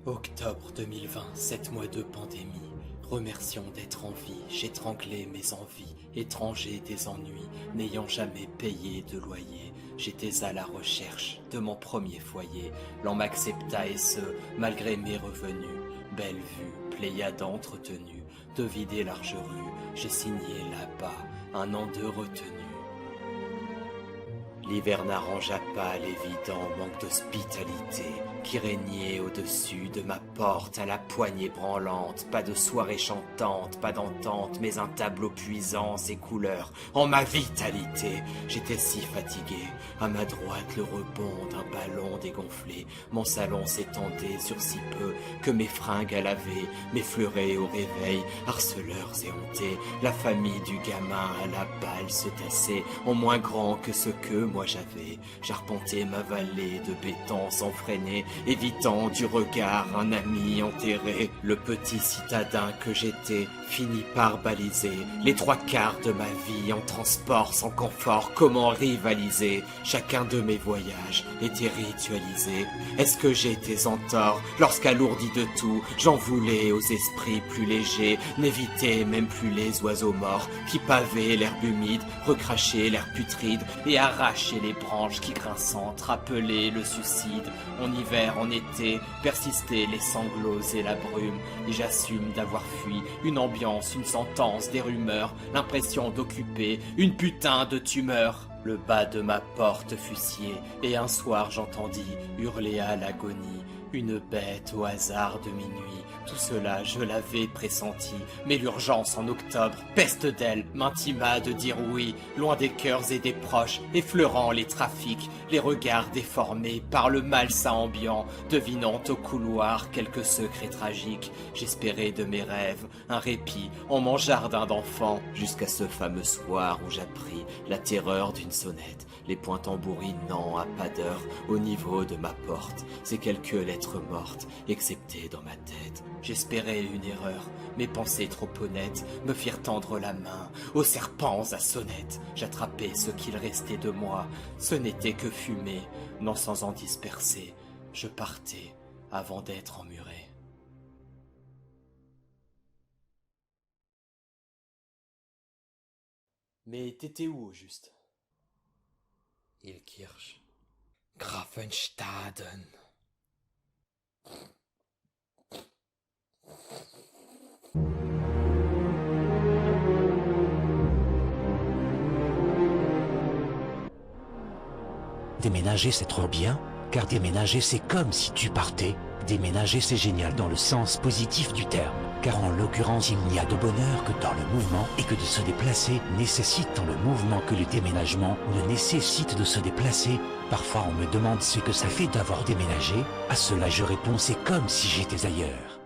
Octobre 2020, 7 mois de pandémie. Remercions d'être en vie, j'étranglais mes envies, étranger des ennuis, n'ayant jamais payé de loyer. J'étais à la recherche de mon premier foyer. L'on m'accepta et ce, malgré mes revenus. Belle vue, pléiade entretenue, de vide et large rue, j'ai signé là-bas un an de retenue. L'hiver n'arrangea pas l'évident manque d'hospitalité qui régnait au-dessus de ma porte à la poignée branlante. Pas de soirée chantante, pas d'entente, mais un tableau puisant ses couleurs en ma vitalité. J'étais si fatigué, à ma droite le rebond d'un ballon dégonflé. Mon salon s'étendait sur si peu que mes fringues à laver m'effleuraient au réveil, harceleurs éhontés. La famille du gamin à la balle se tassait en moins grand que ce que moi j'avais. J'arpentais ma vallée de béton sans freiner, évitant du regard un ami enterré. Le petit citadin que j'étais finit par baliser les trois quarts de ma vie en transport sans confort. Comment rivaliser? Chacun de mes voyages était ritualisé. Est-ce que j'étais en tort lorsqu'alourdi de tout, j'en voulais aux esprits plus légers, n'éviter même plus les oiseaux morts qui pavaient l'herbe humide, recrachaient l'air putride et arrachaient les branches qui grinçantes rappelaient le suicide. En hiver, en été, persistaient les sanglots et la brume, et j'assume d'avoir fui une ambiance, une sentence, des rumeurs, l'impression d'occuper une putain de tumeur. Le bas de ma porte fut scié, et un soir j'entendis hurler à l'agonie une bête au hasard de minuit. Tout cela je l'avais pressenti, mais l'urgence en octobre, peste d'elle, m'intima de dire oui, loin des cœurs et des proches, effleurant les trafics, les regards déformés par le malsain ambiant, devinant au couloir quelques secrets tragiques. J'espérais de mes rêves un répit en mon jardin d'enfant, jusqu'à ce fameux soir où j'appris la terreur d'une sonnette, les poings tambourinant à pas d'heure au niveau de ma porte, ces quelques lettres mortes, excepté dans ma tête. J'espérais une erreur, mes pensées trop honnêtes me firent tendre la main aux serpents à sonnette. J'attrapais ce qu'il restait de moi, ce n'était que fumée, non sans en disperser. Je partais avant d'être emmuré. Mais t'étais où au juste? Ilkirch. Grafenstaden. Déménager, c'est trop bien, car déménager, c'est comme si tu partais. Déménager, c'est génial dans le sens positif du terme, car en l'occurrence, il n'y a de bonheur que dans le mouvement, et que de se déplacer nécessite tant le mouvement que le déménagement ne nécessite de se déplacer. Parfois, on me demande ce que ça fait d'avoir déménagé. À cela, je réponds, c'est comme si j'étais ailleurs.